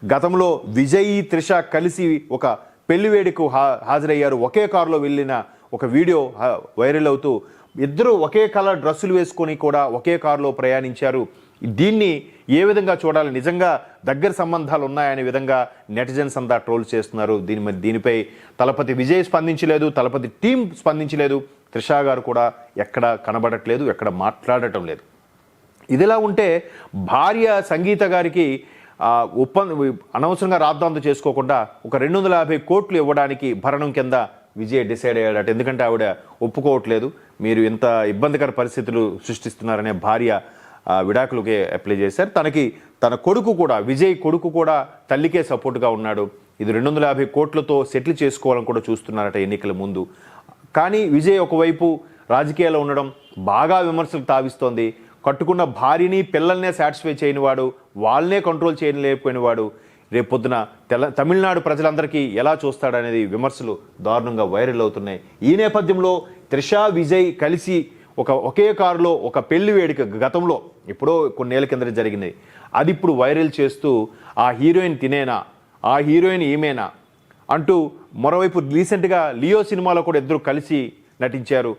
గతంలో విజయ్ త్రిష కలిసి ఒక పెళ్లి వేడుకకు హాజరయ్యారు. ఒకే కారులో వెళ్ళిన ఒక వీడియో వైరల్ అవుతూ ఇద్దరు ఒకే కలర్ డ్రెస్సులు వేసుకొని కూడా ఒకే కారులో ప్రయాణించారు. దీన్ని ఏ విధంగా చూడాలి, నిజంగా దగ్గర సంబంధాలు ఉన్నాయనే విధంగా నెటిజన్స్ అంతా ట్రోల్ చేస్తున్నారు. దీనిపై తలపతి విజయ్ స్పందించలేదు, తలపతి టీం స్పందించలేదు, త్రిష గారు కూడా ఎక్కడ కనబడట్లేదు, ఎక్కడ మాట్లాడటం లేదు. ఇదిలా ఉంటే భార్య సంగీత గారికి అనవసరంగా రాద్ధాంతం చేసుకోకుండా ఒక 250 కోట్లు ఇవ్వడానికి భరణం కింద విజయ్ డిసైడ్ అయ్యాడట. ఎందుకంటే ఆవిడ ఒప్పుకోవట్లేదు, మీరు ఇంత ఇబ్బందికర పరిస్థితులు సృష్టిస్తున్నారనే భార్య విడాకులకే అప్లై చేశారు. తన కొడుకు కూడా, విజయ్ కొడుకు కూడా తల్లికే సపోర్ట్గా ఉన్నాడు. ఇది 250 కోట్లతో సెటిల్ చేసుకోవాలని కూడా చూస్తున్నారట ఎన్నికల ముందు. కానీ విజయ్ ఒకవైపు రాజకీయాల్లో ఉండడం బాగా విమర్శలు తావిస్తోంది. కట్టుకున్న భార్యని పిల్లల్నే సాటిస్ఫై చేయనివాడు, వాళ్ళనే కంట్రోల్ చేయలేకపోయినవాడు రేపొద్దున తమిళనాడు ప్రజలందరికీ ఎలా చూస్తాడనేది విమర్శలు దారుణంగా వైరల్ అవుతున్నాయి. ఈ నేపథ్యంలో త్రిష విజయ్ కలిసి ఒకే కారులో ఒక పెళ్లి వేడుక గతంలో ఎప్పుడో కొన్నేళ్ల కింద జరిగింది, అది ఇప్పుడు వైరల్ చేస్తూ ఆ హీరోయిన్ తినేనా, ఆ హీరోయిన్ ఈమెనా అంటూ మరోవైపు రీసెంట్గా లియో సినిమాలో కూడా ఇద్దరు కలిసి నటించారు.